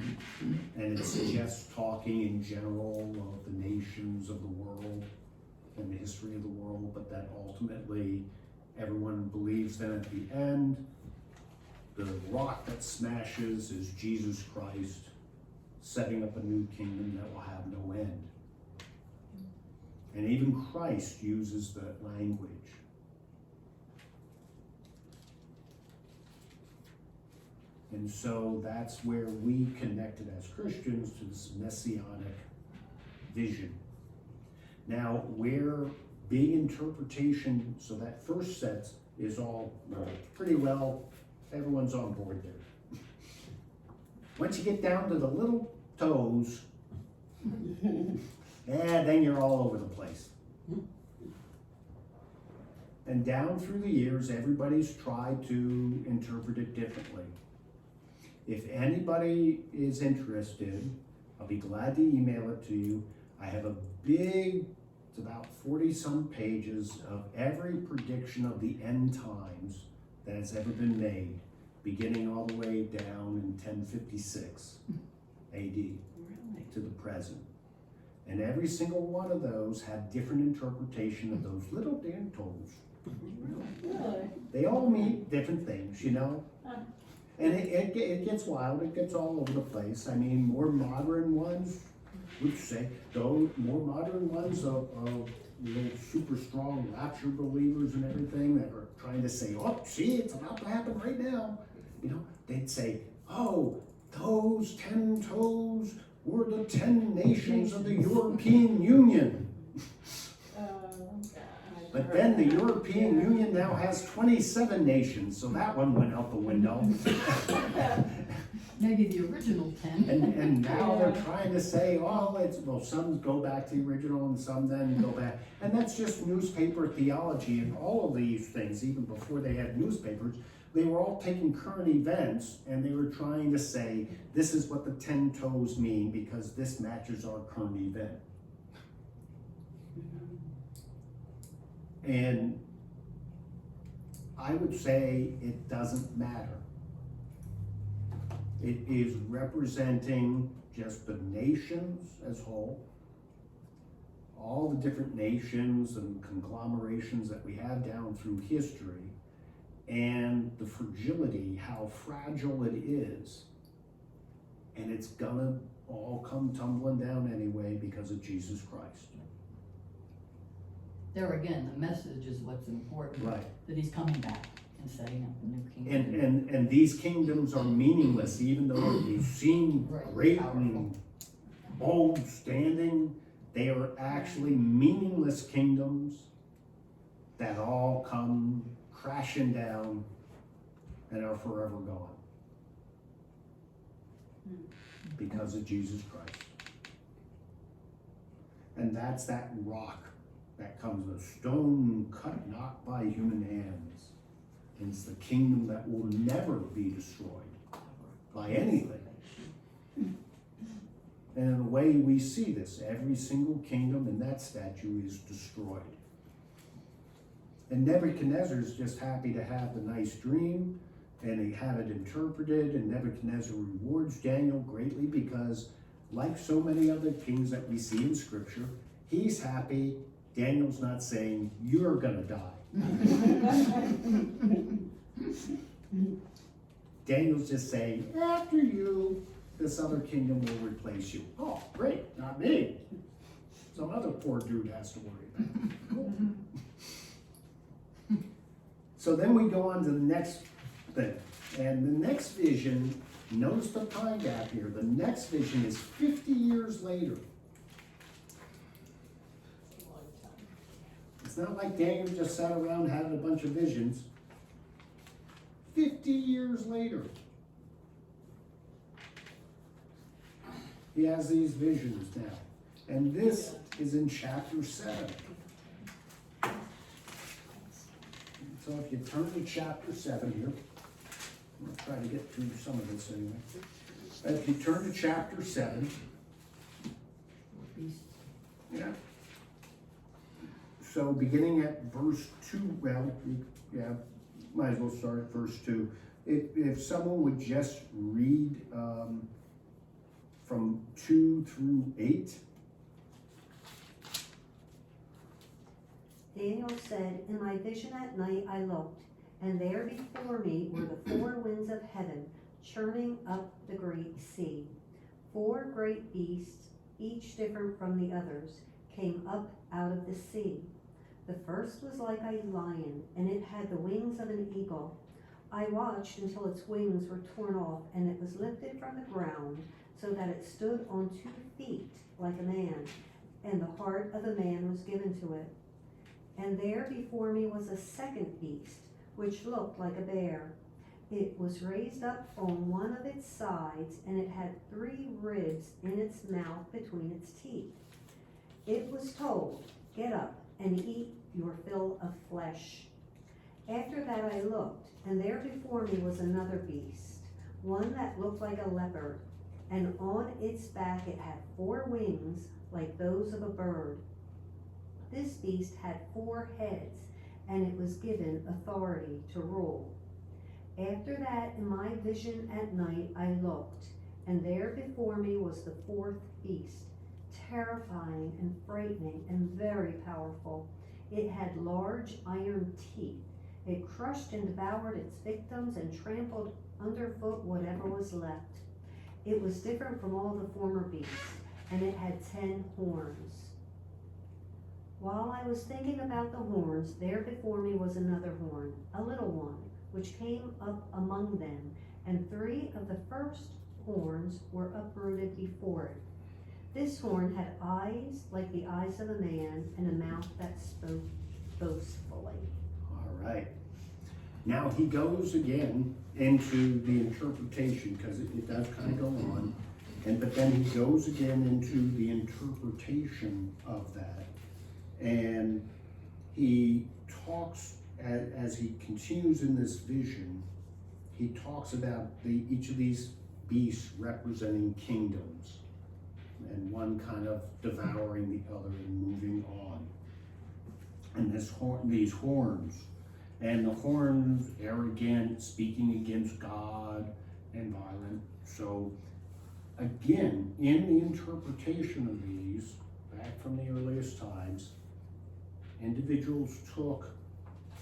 and it's just talking in general of the nations of the world and the history of the world, but that ultimately everyone believes that at the end, the rock that smashes is Jesus Christ, setting up a new kingdom that will have no end. And even Christ uses that language. And so that's where we connected as Christians to this messianic vision. Now, where big interpretation, so that first set is all pretty well, everyone's on board there. Once you get down to the little toes, then you're all over the place. And down through the years, everybody's tried to interpret it differently. If anybody is interested, I'll be glad to email it to you. I have a big, it's about 40-some pages of every prediction of the end times that has ever been made, beginning all the way down in 1056 AD to the present. And every single one of those had different interpretation of those little damn toes. Really? They all mean different things, you know? And it gets wild, it gets all over the place. I mean, more modern ones would say, those more modern ones of super strong rapture believers and everything that are trying to say, oh, see, it's about to happen right now. You know, they'd say, oh, those 10 toes were the 10 nations of the European Union. But then the European Union now has 27 nations, so that one went out the window. Maybe the original 10. And now they're trying to say, well, some go back to the original and some then go back. And that's just newspaper theology, and all of these things, even before they had newspapers, they were all taking current events and they were trying to say, this is what the 10 toes mean because this matches our current event. And I would say it doesn't matter. It is representing just the nations as whole, all the different nations and conglomerations that we have down through history, and the fragility, how fragile it is. And it's gonna all come tumbling down anyway because of Jesus Christ. There again, the message is what's important. Right. That he's coming back and setting up a new kingdom. And these kingdoms are meaningless, even though they seem Right, great powerful. and bold standing. They are actually meaningless kingdoms that all come crashing down and are forever gone because of Jesus Christ. And that's that rock that comes, a stone cut not by human hands. And it's the kingdom that will never be destroyed by anything. And in a way we see this, every single kingdom in that statue is destroyed. And Nebuchadnezzar is just happy to have the nice dream, and he had it interpreted, and Nebuchadnezzar rewards Daniel greatly because, like so many other kings that we see in scripture, he's happy. Daniel's not saying, you're gonna die. Daniel's just saying, after you, this other kingdom will replace you. Oh, great, not me. Some other poor dude has to worry about it. Cool. So then we go on to the next thing. And the next vision, notice the time gap here. The next vision is 50 years later. It's not like Daniel just sat around and had a bunch of visions. 50 years later, he has these visions now. And this is in chapter 7. So if you turn to chapter 7 here, I'm going to try to get through some of this anyway. If you turn to chapter 7, yeah. So beginning at verse 2, well, yeah, might as well start at verse 2. If someone would just read from 2 through 8. Daniel said, in my vision at night I looked, and there before me were the 4 winds of heaven, churning up the great sea. 4 great beasts, each different from the others, came up out of the sea. The first was like a lion, and it had the wings of an eagle. I watched until its wings were torn off, and it was lifted from the ground, so that it stood on 2 feet like a man, and the heart of a man was given to it. And there before me was a second beast, which looked like a bear. It was raised up on one of its sides, and it had 3 ribs in its mouth between its teeth. It was told, get up and eat your fill of flesh. After that I looked, and there before me was another beast, one that looked like a leopard. and on its back it had 4 wings like those of a bird. This beast had 4 heads, and it was given authority to rule. After that, in my vision at night, I looked, and there before me was the 4th beast, terrifying and frightening and very powerful. It had large iron teeth. It crushed and devoured its victims and trampled underfoot whatever was left. It was different from all the former beasts, and it had 10 horns. While I was thinking about the horns, there before me was another horn, a little one, which came up among them, and 3 of the first horns were uprooted before it. This horn had eyes like the eyes of a man, and a mouth that spoke boastfully. All right. Now he goes again into the interpretation, because it does kind of go on, but then he goes again into the interpretation of that. And he talks, as he continues in this vision, he talks about each of these beasts representing kingdoms, and one kind of devouring the other and moving on. And these horns, and the horns arrogant, speaking against God, and violent. So again, in the interpretation of these, back from the earliest times, individuals took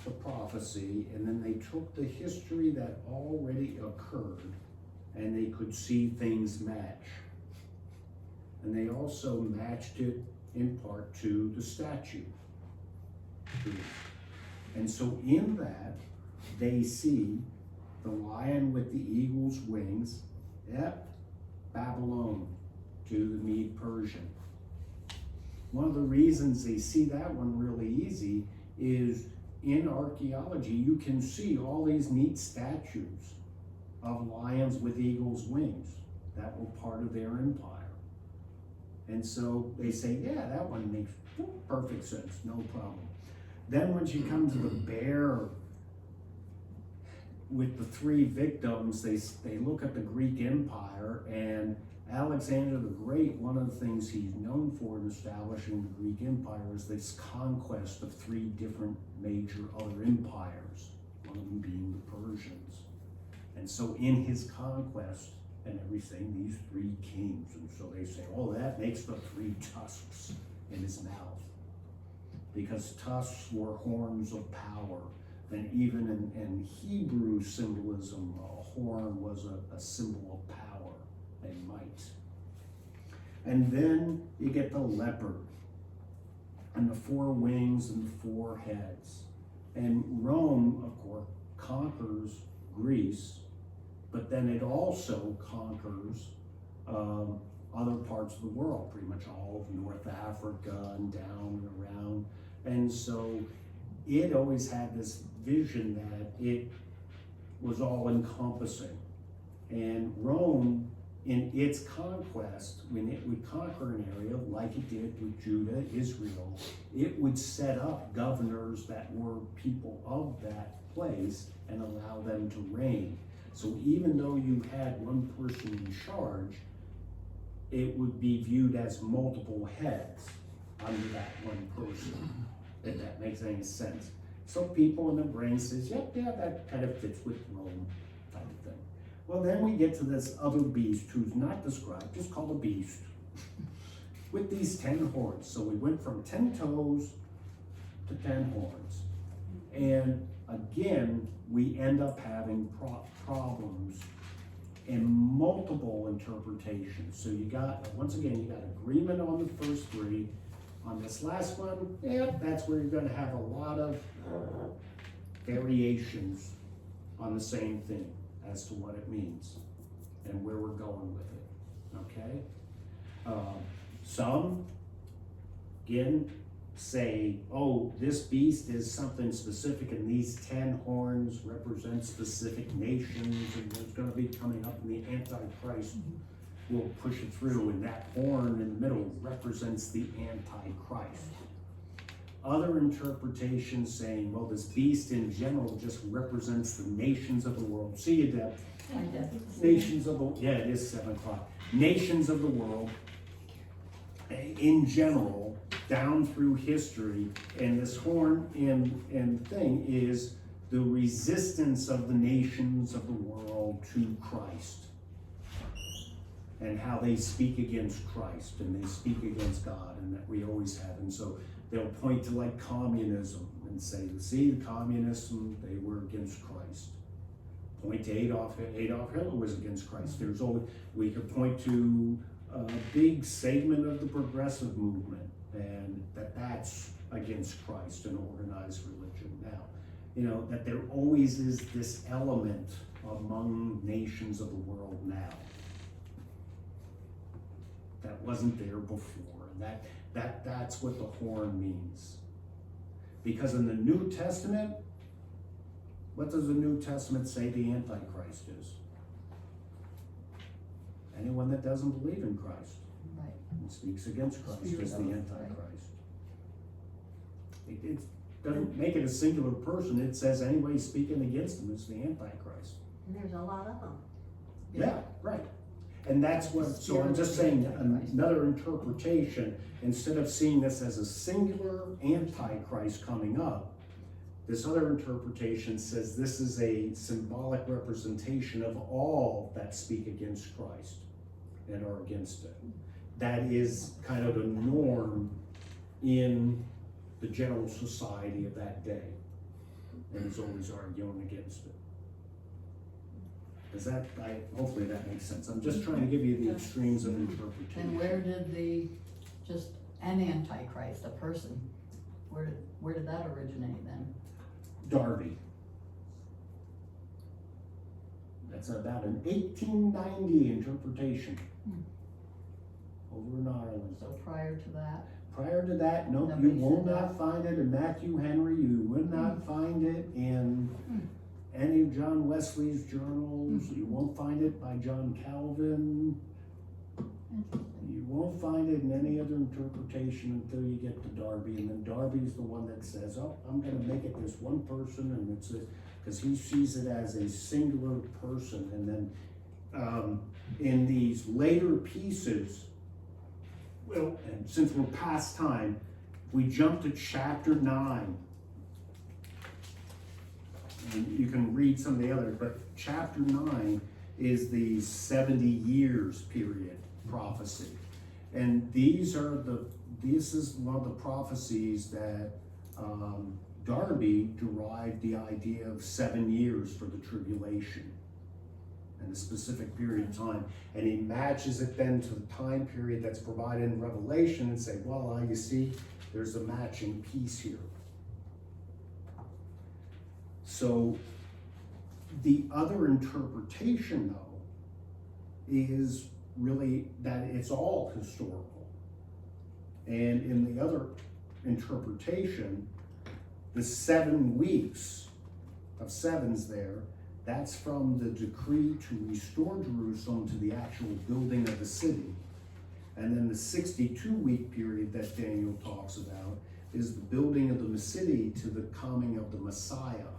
the prophecy and then they took the history that already occurred, and they could see things match. And they also matched it in part to the statue. And so in that, they see the lion with the eagle's wings, Babylon to the Mede-Persian. One of the reasons they see that one really easy is in archaeology, you can see all these neat statues of lions with eagle's wings that were part of their empire. And so they say, yeah, that one makes perfect sense, no problem. Then once you come to the bear with the 3 victims, they look at the Greek Empire, and Alexander the Great, one of the things he's known for in establishing the Greek Empire is this conquest of 3 different major other empires, one of them being the Persians. And so in his conquest and everything, these 3 kings, and so they say, oh, that makes the 3 tusks in his mouth, because tusks were horns of power. And even in Hebrew symbolism, a horn was a symbol of power and might. And then you get the leopard, and the 4 wings and the 4 heads. And Rome, of course, conquers Greece, but then it also conquers other parts of the world, pretty much all of North Africa and down and around. And so it always had this vision that it was all encompassing. And Rome, in its conquest, when it would conquer an area like it did with Judah, Israel, it would set up governors that were people of that place and allow them to reign. So even though you had one person in charge, it would be viewed as multiple heads under that one person, if that makes any sense. So people in their brain says, yeah, that kind of fits with Rome type of thing. Well, then we get to this other beast who's not described, just called a beast, with these 10 horns. So we went from 10 toes to 10 horns. And again, we end up having problems in multiple interpretations. So you got, once again, you got agreement on the first 3. On this last one, that's where you're going to have a lot of variations on the same thing as to what it means and where we're going with it, okay? Some, again, say, oh, this beast is something specific and these 10 horns represent specific nations, and there's going to be coming up in the Antichrist will push it through, and that horn in the middle represents the Antichrist. other interpretations saying, well, this beast in general just represents the nations of the world. See you, Deb. I did. Nations of the, yeah, it is 7 o'clock. Nations of the world, in general, down through history, and this horn and thing is the resistance of the nations of the world to Christ. And how they speak against Christ, and they speak against God, and that we always have. And so they'll point to like communism and say, see, the communism, they were against Christ. Point to Adolf Hitler was against Christ. There's always, we could point to a big segment of the progressive movement, and that's against Christ and organized religion. Now, you know, that there always is this element among nations of the world now that wasn't there before, and that's what the horn means. Because in the New Testament, what does the New Testament say the Antichrist is? Anyone that doesn't believe in Christ Right. and speaks against Christ Speaks is the against, Antichrist. It doesn't make it a singular person. It says anybody speaking against him is the Antichrist. And there's a lot of them. Yeah, right. And that's what, so I'm just saying another interpretation, instead of seeing this as a singular Antichrist coming up, this other interpretation says this is a symbolic representation of all that speak against Christ and are against it. That is kind of the norm in the general society of that day, and is always arguing against it. Does that, hopefully that makes sense. I'm just trying to give you the extremes of interpretation. And where did just an Antichrist, a person, where did that originate then? Darby. That's about an 1890 interpretation over in Ireland. So prior to that? Prior to that, nope, you Nobody will said not find it in Matthew Henry. You will not find it in any of John Wesley's journals. You won't find it by John Calvin. Interesting. You won't find it in any other interpretation until you get to Darby, and then Darby's the one that says, oh, I'm gonna make it this one person, and it's because he sees it as a singular person. And then in these later pieces, well, and since we're past time, we jump to chapter 9. And you can read some of the others, but chapter 9 is the 70 years period prophecy. And this is one of the prophecies that Darby derived the idea of 7 years for the tribulation and a specific period of time. And he matches it then to the time period that's provided in Revelation and say, well, you see, there's a matching piece here. So the other interpretation, though, is really that it's all historical. And in the other interpretation, the 7 weeks of sevens there, that's from the decree to restore Jerusalem to the actual building of the city. And then the 62-week period that Daniel talks about is the building of the city to the coming of the Messiah.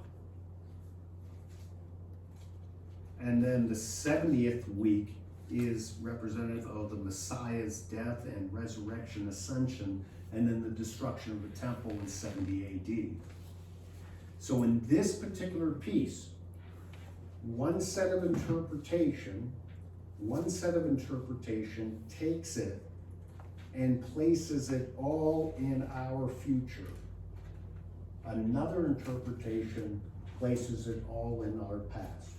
And then the 70th week is representative of the Messiah's death and resurrection, ascension, and then the destruction of the temple in 70 AD. So in this particular piece, one set of interpretation takes it and places it all in our future. Another interpretation places it all in our past.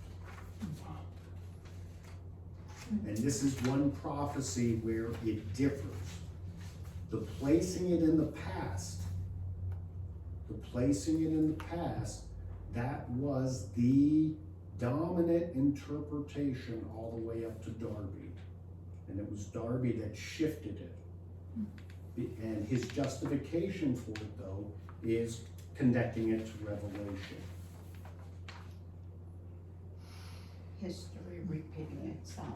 And this is one prophecy where it differs. The placing it in the past, that was the dominant interpretation all the way up to Darby. And it was Darby that shifted it. And his justification for it, though, is connecting it to Revelation. History repeating itself,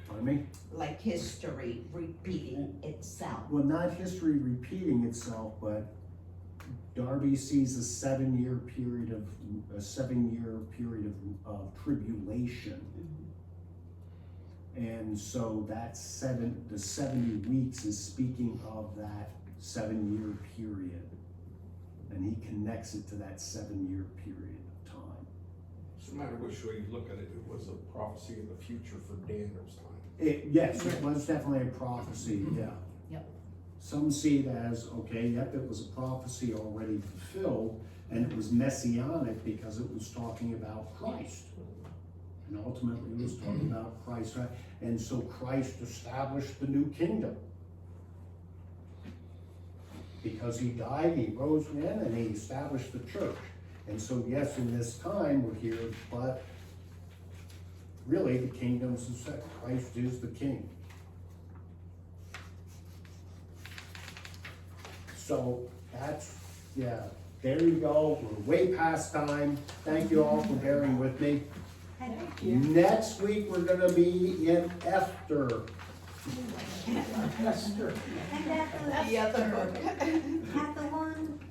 Pardon me? like history repeating itself. Well, not history repeating itself, but Darby sees a 7-year period of tribulation. And so the 70 weeks is speaking of that 7-year period. And he connects it to that 7-year period of time. So no matter which way you look at it, it was a prophecy of the future for Daniel's time. Yes, it was definitely a prophecy, yeah. Yep. Some see it as, okay, yep, it was a prophecy already fulfilled, and it was messianic because it was talking about Christ. And ultimately it was talking about Christ, right? And so Christ established the new kingdom. Because he died, he rose again, and he established the church. And so yes, in this time we're here, but really the kingdom's set. Christ is the king. So that's, yeah, there you go. We're way past time. Thank you all for bearing with me. Thank you. Next week, we're gonna be in Esther. And at The other book.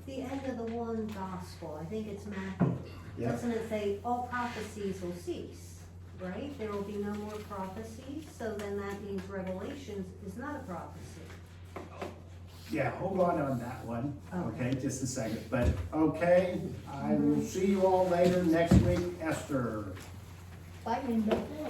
the end of the one gospel, I think it's Matthew. Yeah. Doesn't it say all prophecies will cease, right? There will be no more prophecies, so then that means Revelations is not a prophecy. Yeah, hold on that one. Okay. Okay, just a second. But, okay, I will see you all later next week, Esther. Bye, Linda. Bye.